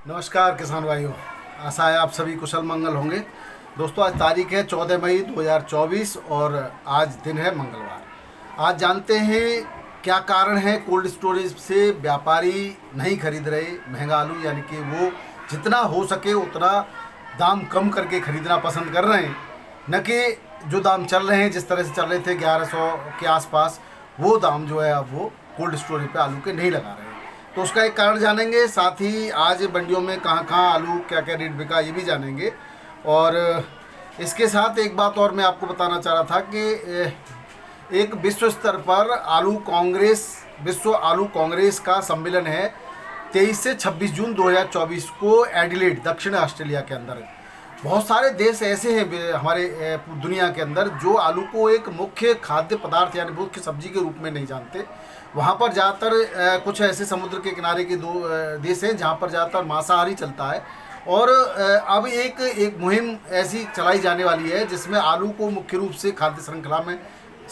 नमस्कार किसान भाइयों, आशा है आप सभी कुशल मंगल होंगे। दोस्तों, आज तारीख है 14 मई 2024 और आज दिन है मंगलवार। आज जानते हैं क्या कारण है कोल्ड स्टोरेज से व्यापारी नहीं खरीद रहे महंगा आलू, यानी कि वो जितना हो सके उतना दाम कम करके खरीदना पसंद कर रहे हैं, न कि जो दाम चल रहे हैं जिस तरह से चल रहे थे 1100 के आसपास, वो दाम जो है अब वो कोल्ड स्टोरेज पे आलू के नहीं लगा रहे हैं। तो उसका एक कारण जानेंगे, साथ ही आज मंडियों में कहाँ कहाँ आलू क्या क्या रेट बिका ये भी जानेंगे। और इसके साथ एक बात और मैं आपको बताना चाह रहा था कि एक विश्व स्तर पर विश्व आलू कांग्रेस का सम्मेलन है 23 से 26 जून 2024 को एडिलेड, दक्षिण ऑस्ट्रेलिया के अंदर। बहुत सारे देश ऐसे हैं हमारे दुनिया के अंदर जो आलू को एक मुख्य खाद्य पदार्थ यानी मुख्य सब्जी के रूप में नहीं जानते। वहाँ पर ज़्यादातर कुछ ऐसे समुद्र के किनारे के देश हैं जहाँ पर ज़्यादातर मांसाहारी चलता है। और अब एक मुहिम ऐसी चलाई जाने वाली है जिसमें आलू को मुख्य रूप से खाद्य श्रृंखला में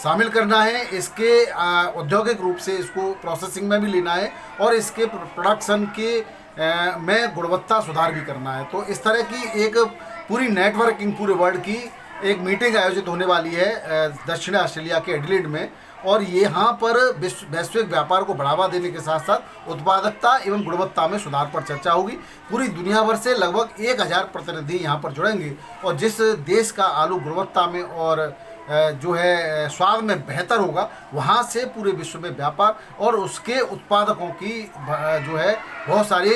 शामिल करना है, इसके औद्योगिक रूप से इसको प्रोसेसिंग में भी लेना है और इसके प्रोडक्शन के में गुणवत्ता सुधार भी करना है। तो इस तरह की एक पूरी नेटवर्किंग पूरे वर्ल्ड की एक मीटिंग आयोजित होने वाली है दक्षिण ऑस्ट्रेलिया के एडिलेड में। और यहाँ पर वैश्विक व्यापार को बढ़ावा देने के साथ साथ उत्पादकता एवं गुणवत्ता में सुधार पर चर्चा होगी। पूरी दुनिया भर से लगभग 1000 प्रतिनिधि यहाँ पर जुड़ेंगे और जिस देश का आलू गुणवत्ता में और जो है स्वाद में बेहतर होगा, वहाँ से पूरे विश्व में व्यापार और उसके उत्पादकों की जो है बहुत सारी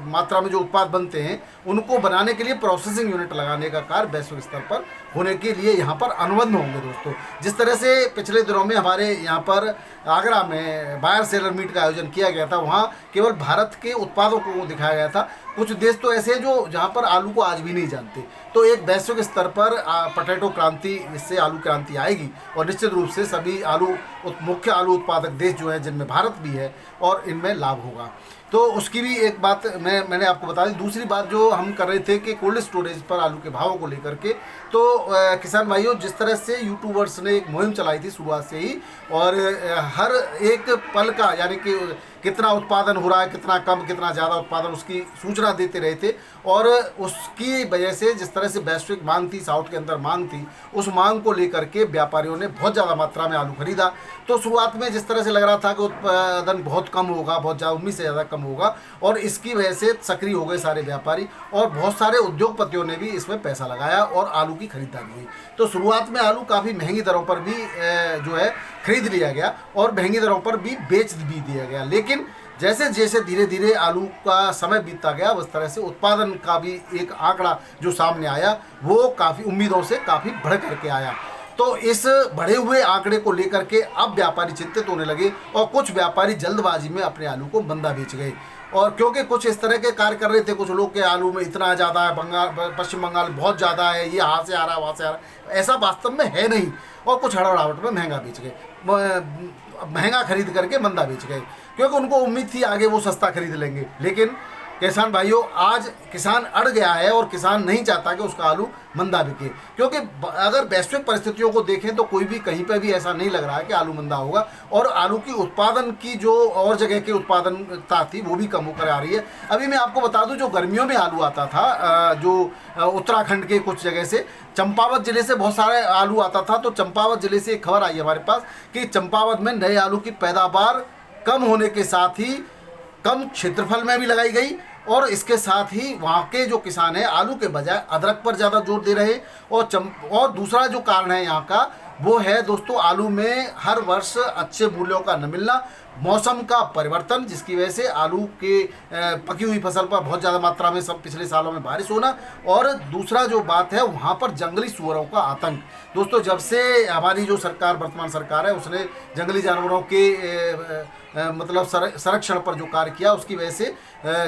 मात्रा में जो उत्पाद बनते हैं उनको बनाने के लिए प्रोसेसिंग यूनिट लगाने का कार्य वैश्विक स्तर पर होने के लिए यहाँ पर अनुबंध होंगे। दोस्तों, जिस तरह से पिछले दिनों में हमारे यहाँ पर आगरा में बायर सेलर मीट का आयोजन किया गया था, वहाँ केवल भारत के उत्पादों को दिखाया गया था। कुछ देश तो ऐसे हैं जो जहाँ पर आलू को आज भी नहीं जानते। तो एक वैश्विक स्तर पर पोटैटो क्रांति, इससे आलू क्रांति आएगी और निश्चित रूप से सभी मुख्य आलू उत्पादक देश जो है जिनमें भारत भी है और इनमें लाभ होगा। तो उसकी भी एक बात मैंने आपको बता दी। दूसरी बात जो हम कर रहे थे कि कोल्ड स्टोरेज पर आलू के भावों को लेकर के, तो किसान भाइयों, जिस तरह से यूट्यूबर्स ने एक मुहिम चलाई थी शुरुआत से ही, और हर एक पल का यानी कि कितना उत्पादन हो रहा है, कितना कम, कितना ज़्यादा उत्पादन, उसकी सूचना देते रहे थे। और उसकी वजह से जिस तरह से वैश्विक मांग थी, साउथ के अंदर मांग थी, उस मांग को लेकर के व्यापारियों ने बहुत ज़्यादा मात्रा में आलू खरीदा। तो शुरुआत में जिस तरह से लग रहा था कि उत्पादन बहुत कम होगा, बहुत ज़्यादा, उम्मीद से ज़्यादा कम होगा, और इसकी वजह से सक्रिय हो गए सारे व्यापारी और बहुत सारे उद्योगपतियों ने भी इसमें पैसा लगाया और आलू की खरीदारी हुई। तो शुरुआत में आलू काफ़ी महंगी दरों पर भी जो है खरीद लिया गया और महंगी दरों पर भी बेच भी दिया गया। लेकिन जैसे जैसे धीरे धीरे आलू का समय बीतता गया, उस तरह से उत्पादन का भी एक आंकड़ा जो सामने आया वो काफ़ी उम्मीदों से काफ़ी बढ़ करके आया। तो इस बढ़े हुए आंकड़े को लेकर के अब व्यापारी चिंतित होने लगे और कुछ व्यापारी जल्दबाजी में अपने आलू को मंदा बेच गए। और क्योंकि कुछ इस तरह के कार्य कर रहे थे, कुछ लोग के आलू में इतना ज़्यादा है, पश्चिम बंगाल बहुत ज़्यादा है, ये यहाँ से आ रहा है, वहाँ से आ रहा है, ऐसा वास्तव में है नहीं। और कुछ हड़बड़ाहट में महंगा बेच गए, महंगा खरीद करके मंदा बेच गए, क्योंकि उनको उम्मीद थी आगे वो सस्ता खरीद लेंगे। लेकिन किसान भाइयों, आज किसान अड़ गया है और किसान नहीं चाहता कि उसका आलू मंदा बिके, क्योंकि अगर वैश्विक परिस्थितियों को देखें तो कोई भी कहीं पर भी ऐसा नहीं लग रहा है कि आलू मंदा होगा। और आलू की उत्पादन की जो और जगह की उत्पादनता थी वो भी कम होकर आ रही है। अभी मैं आपको बता दूं, जो गर्मियों में आलू आता था, जो उत्तराखंड के कुछ जगह से, चंपावत जिले से बहुत सारे आलू आता था। तो चंपावत जिले से एक खबर आई हमारे पास कि चंपावत में नए आलू की पैदावार कम होने के साथ ही कम क्षेत्रफल में भी लगाई गई और इसके साथ ही वहाँ के जो किसान हैं आलू के बजाय अदरक पर ज़्यादा जोर दे रहे। और दूसरा जो कारण है यहाँ का वो है दोस्तों, आलू में हर वर्ष अच्छे मूल्यों का न मिलना, मौसम का परिवर्तन, जिसकी वजह से आलू के पकी हुई फसल पर बहुत ज़्यादा मात्रा में सब पिछले सालों में बारिश होना। और दूसरा जो बात है, वहाँ पर जंगली सुअरों का आतंक। दोस्तों, जब से हमारी जो सरकार, वर्तमान सरकार है, उसने जंगली जानवरों के मतलब संरक्षण पर जो कार्य किया, उसकी वजह से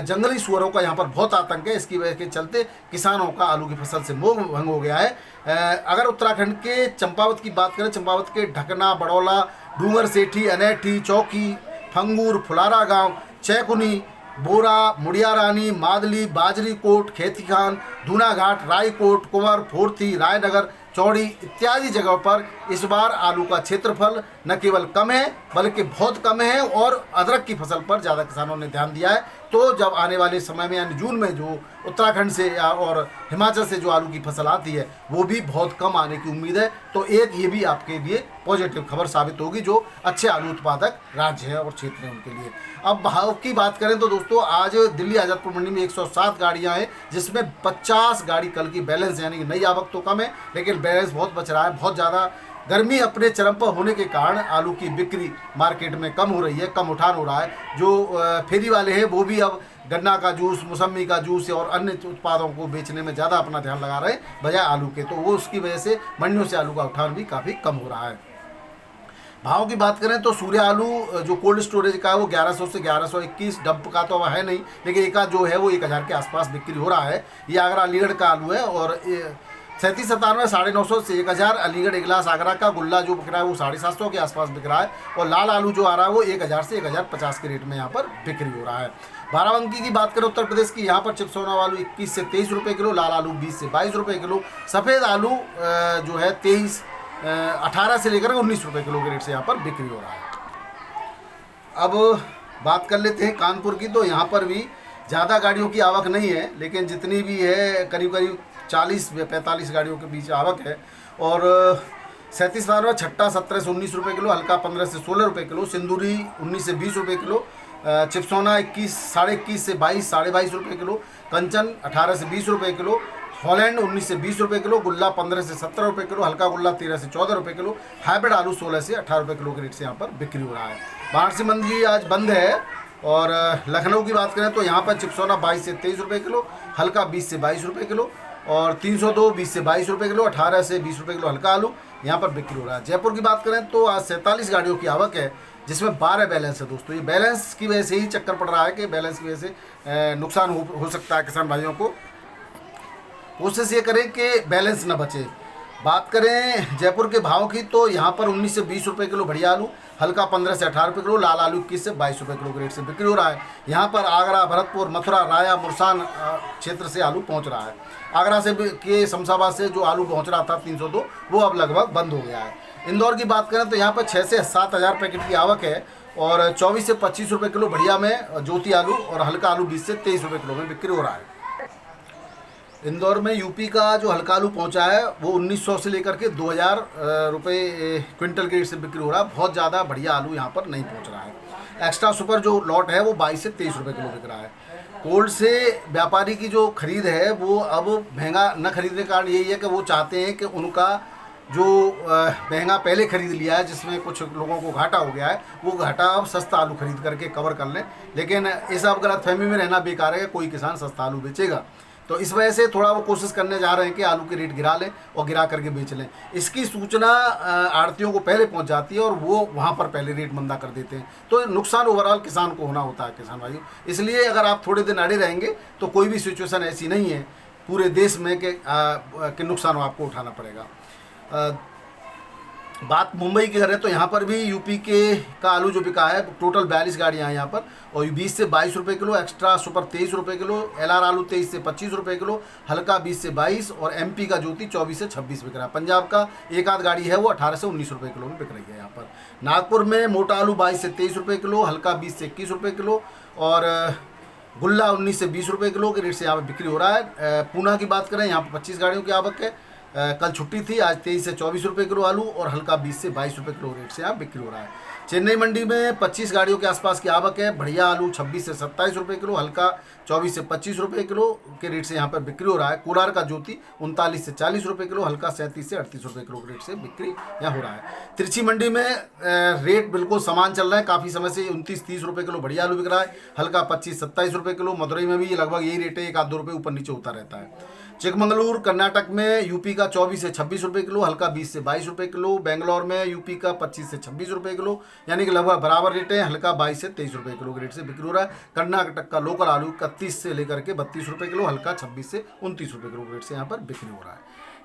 जंगली सुअरों का यहाँ पर बहुत आतंक है। इसकी वजह के चलते किसानों का आलू की फसल से मोह भंग हो गया है। अगर उत्तराखंड के चंपावत की बात करें, चंपावत के ढकना, बड़ौला, डूंगर सेठी, अनैठी, चौकी, फंगूर, फुलारा गांव, चैकुनी, बोरा, मुड़िया रानी, मादली, बाजरी कोट, खेती खान, धूना घाट, रायकोट, कुंवर, फोर्थी, रायनगर, चौड़ी इत्यादि जगहों पर इस बार आलू का क्षेत्रफल न केवल कम है बल्कि बहुत कम है और अदरक की फसल पर ज़्यादा किसानों ने ध्यान दिया है। तो जब आने वाले समय में यानी जून में जो उत्तराखंड से और हिमाचल से जो आलू की फसल आती है वो भी बहुत कम आने की उम्मीद है। तो एक ये भी आपके लिए पॉजिटिव खबर साबित होगी जो अच्छे आलू उत्पादक राज्य है और क्षेत्र है उनके लिए। अब भाव की बात करें तो दोस्तों आज दिल्ली आज़ादपुर मंडी में 107 गाड़ियां हैं जिसमें 50 गाड़ी कल की बैलेंस यानी कि नई आवक तो कम है लेकिन बैलेंस बहुत बच रहा है। बहुत ज़्यादा गर्मी अपने चरम पर होने के कारण आलू की बिक्री मार्केट में कम हो रही है, कम उठान हो रहा है। जो फेरी वाले हैं वो भी अब गन्ना का जूस, मौसमी का जूस और अन्य उत्पादों को बेचने में ज़्यादा अपना ध्यान लगा रहे हैं बजाय आलू के। तो वो उसकी वजह से मंडियों से आलू का उठान भी काफ़ी कम हो रहा है। भाव की बात करें तो सूर्य आलू जो कोल्ड स्टोरेज का है वो 1100 से 1121, डंप का तो अब है नहीं लेकिन एक जो है वो 1000 के आसपास बिक्री हो रहा है। ये आगरा अलीगढ़ का आलू है और 3797 950 से 1000 अलीगढ़ इगलास आगरा का गुल्ला जो बिक रहा है वो 750 के आसपास बिक रहा है और लाल आलू जो आ रहा है वो 1000 से 1050 के रेट में यहाँ पर बिक्री हो रहा है। बाराबंकी की बात करें उत्तर प्रदेश की, यहाँ पर चिपसोना आलू 21 से 23 रुपये किलो, लाल आलू 20 से 22 रुपये किलो, सफ़ेद आलू जो है 18 से लेकर 19 रुपये किलो के रेट से यहाँ पर बिक्री हो रहा है। अब बात कर लेते हैं कानपुर की, तो यहाँ पर भी ज़्यादा गाड़ियों की आवक नहीं है लेकिन जितनी भी है करीब करीब 40 या 45 गाड़ियों के बीच आवक है। और 37 बारवा छट्टा 17 से 19 रुपये किलो, हल्का 15 से 16 रुपये किलो, सिंदूरी 19 से 20 रुपये किलो, चिपसोना 21 साढ़े 21 से 22 साढ़े 22 रुपये किलो, कंचन 18 से 20 रुपये किलो, हॉलैंड 19 से 20 रुपये किलो, गुल्ला 15 से 17 रुपये किलो, हल्का गुल्ला 13 से 14 रुपये किलो, हाइब्रिड आलू 16 से 18 रुपये किलो के रेट से यहाँ पर बिक्री हो रहा है। वाराणसी मंडी आज बंद है। और लखनऊ की बात करें तो यहाँ पर चिपसोना 22 से 23 रुपये किलो, हल्का 20 से 22 रुपये किलो और 302 20 से 22 रुपये किलो, 18 से 20 रुपये किलो हल्का आलू यहाँ पर बिक्री हो रहा है। जयपुर की बात करें तो आज 47 गाड़ियों की आवक है जिसमें 12 बैलेंस है। दोस्तों ये बैलेंस की वजह से ही चक्कर पड़ रहा है कि बैलेंस की वजह से नुकसान हो सकता है किसान भाइयों को। कोशिश ये करें कि बैलेंस ना बचे। बात करें जयपुर के भाव की तो यहाँ पर 19 से 20 रुपये किलो बढ़िया आलू, हल्का 15 से 18 रुपये किलो, लाल आलू 21 से 22 रुपये किलो के रेट से बिक्री हो रहा है। यहाँ पर आगरा, भरतपुर, मथुरा, राया, मुरसान क्षेत्र से आलू पहुँच रहा है। आगरा से के शमशाबाद से जो आलू पहुँच रहा था 302 वो अब लगभग बंद हो गया है। इंदौर की बात करें तो यहाँ पर 6 से 7 हज़ार पैकेट की आवक है और 24 से 25 रुपये किलो बढ़िया में ज्योति आलू और हल्का आलू 20 से 23 रुपये किलो में बिक्री हो रहा है। इंदौर में यूपी का जो हल्का आलू पहुंचा है वो 1900 से लेकर के 2000 रुपये क्विंटल के रेट से बिक्री हो रहा है। बहुत ज़्यादा बढ़िया आलू यहाँ पर नहीं पहुंच रहा है। एक्स्ट्रा सुपर जो लॉट है वो 22 से 23 रुपये किलो बिक रहा है। कोल्ड से व्यापारी की जो खरीद है वो अब महंगा न खरीदने का कारण यही है कि वो चाहते हैं कि उनका जो महंगा पहले खरीद लिया है जिसमें कुछ लोगों को घाटा हो गया है वो घाटा अब सस्ता आलू खरीद करके कवर कर लें। लेकिन इस अब गलतफहमी में रहना बेकार है कि कोई किसान सस्ता आलू बेचेगा। तो इस वजह से थोड़ा वो कोशिश करने जा रहे हैं कि आलू के रेट गिरा लें और गिरा करके बेच लें। इसकी सूचना आड़तियों को पहले पहुंच जाती है और वो वहां पर पहले रेट मंदा कर देते हैं। तो नुकसान ओवरऑल किसान को होना होता है किसान भाइयों। इसलिए अगर आप थोड़े दिन अड़े रहेंगे तो कोई भी सिचुएशन ऐसी नहीं है पूरे देश में कि नुकसान आपको उठाना पड़ेगा। बात मुंबई की करें तो यहाँ पर भी यूपी का आलू जो बिका है टोटल 42 गाड़ियाँ हैं यहाँ पर और 20 से 22 रुपये किलो, एक्स्ट्रा सुपर 23 रुपये किलो, एलआर आलू 23 से 25 रुपये किलो, हल्का 20 से 22 और एमपी का ज्योति 24 से 26 बिक रहा है। पंजाब का एक आध गाड़ी है वो 18 से 19 रुपये किलो में बिक रही है यहाँ पर। नागपुर में मोटा आलू 22 से 23 रुपये किलो, हल्का 20 से 21 रुपये किलो और गुल्ला 19 से 20 रुपये किलो के रेट से यहाँ पर बिक्री हो रहा है। पूना की बात करें यहाँ पर 25 गाड़ियों की आवक है। कल छुट्टी थी, आज 23 से 24 रुपये किलो आलू और हल्का 20 से 22 रुपये किलो रेट से यहाँ बिक्री हो रहा है। चेन्नई मंडी में 25 गाड़ियों के आसपास की आवक है। बढ़िया आलू 26 से 27 रुपये किलो, हल्का 24 से 25 रुपये किलो के रेट से यहाँ पर बिक्री हो रहा है। कोलार का ज्योति 39 से 40 रुपये किलो, हल्का 37 से 38 रुपये किलो के रेट से बिक्री यहाँ हो रहा है। तिरछी मंडी में रेट बिल्कुल समान चल रहा है। काफ़ी समय से 29-30 रुपये किलो बढ़िया आलू बिक रहा है, हल्का 25-27 रुपये किलो। मदुरई में भी लगभग यही रेट है, 1-2 रुपये ऊपर नीचे होता रहता है। चिकमंगलूर कर्नाटक में यूपी का 24 से 26 रुपये किलो, हल्का 20 से 22 रुपये किलो। बेंगलोर में यूपी का 25 से 26 रुपये किलो, यानी कि लगभग बराबर रेट है, हल्का 22 से 23 रुपये किलो के रेट से बिक्री हो रहा है। कर्नाटक का लोकल आलू 31 से लेकर के 32 रुपये किलो, हल्का 26 से 29 रुपये किलो के रेट से यहाँ पर बिक्री हो रहा है।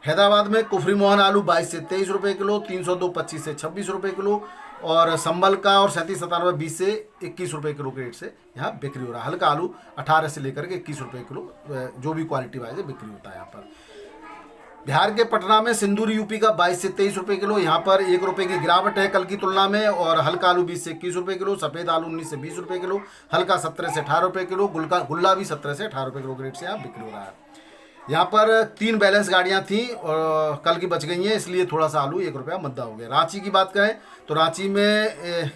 हैदराबाद में कुफरी मोहन आलू 22 से 23 रुपये किलो, 302 25 से 26 रुपये किलो और संबल का और 37-97 20 से 21 रुपये किलो के रेट से यहाँ बिक्री हो रहा है। हल्का आलू 18 से लेकर के 21 रुपये किलो जो भी क्वालिटी वाइज बिक्री होता है यहाँ पर। बिहार के पटना में सिंदूर यूपी का 22 से 23 रुपये किलो, यहाँ पर 1 रुपये की गिरावट है कल की तुलना में। और हल्का आलू 20 से 21 रुपये किलो, सफ़ेद आलू 19 से 20 रुपये किलो, हल्का 17 से 18 रुपये किलो, गुल्ला भी 17 से 18 रुपये किलो के रेट से यहाँ बिक्री हो रहा है। यहाँ पर 3 बैलेंस गाड़ियाँ थी और कल की बच गई हैं, इसलिए थोड़ा सा आलू 1 रुपया मद्दा हो गया। रांची की बात करें तो रांची में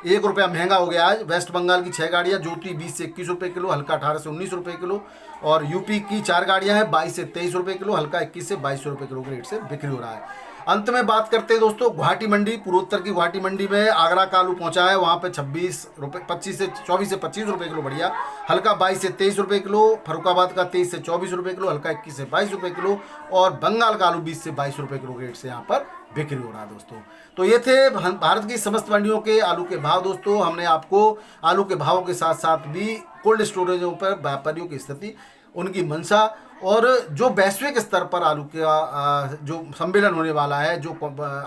1 रुपया महंगा हो गया आज। वेस्ट बंगाल की 6 गाड़ियाँ, ज्योति 20 से 21 रुपये किलो, हल्का 18 से 19 रुपये किलो। और यूपी की 4 गाड़ियाँ हैं, 22 से 23 रुपये किलो, हल्का 21 से 22 रुपये किलो के रेट से बिक्री हो रहा है। अंत में बात करते हैं दोस्तों गुवाहाटी मंडी, पूर्वोत्तर की गुवाहाटी मंडी में आगरा का आलू पहुंचा है। वहाँ पे 24 से 25 रुपये किलो बढ़िया, हल्का 22 से 23 रुपये किलो। फरुखाबाद का 23 से 24 रुपये किलो, हल्का 21 से 22 रुपये किलो। और बंगाल का आलू 20 से 22 रुपये किलो के रेट से यहाँ पर बिक्री हो रहा है दोस्तों। तो ये थे भारत की समस्त मंडियों के आलू के भाव दोस्तों। हमने आपको आलू के भावों के साथ साथ भी कोल्ड स्टोरेजों पर व्यापारियों की स्थिति, उनकी मंशा और जो वैश्विक स्तर पर आलू का जो सम्मेलन होने वाला है, जो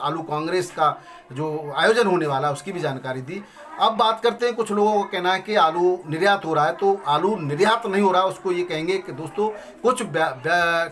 आलू कांग्रेस का जो आयोजन होने वाला है, उसकी भी जानकारी दी। अब बात करते हैं, कुछ लोगों का कहना है कि आलू निर्यात हो रहा है, तो आलू निर्यात नहीं हो रहा, उसको ये कहेंगे कि दोस्तों कुछ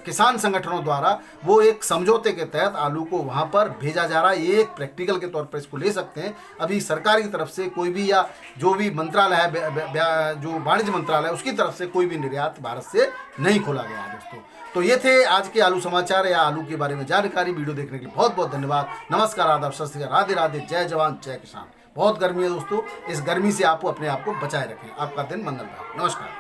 किसान संगठनों द्वारा वो एक समझौते के तहत आलू को वहाँ पर भेजा जा रहा है। ये एक प्रैक्टिकल के तौर पर इसको ले सकते हैं। अभी सरकार की तरफ से कोई भी, या जो भी मंत्रालय है, जो वाणिज्य मंत्रालय है, उसकी तरफ से कोई भी निर्यात भारत से नहीं खोला गया है दोस्तों। तो ये थे आज के आलू समाचार या आलू के बारे में जानकारी। वीडियो देखने के लिए बहुत बहुत धन्यवाद। नमस्कार, आदाब, सत श्री अकाल, राधे राधे, जय जवान जय किसान। बहुत गर्मी है दोस्तों, इस गर्मी से आप अपने आप को बचाए रखें। आपका दिन मंगलमय हो। नमस्कार।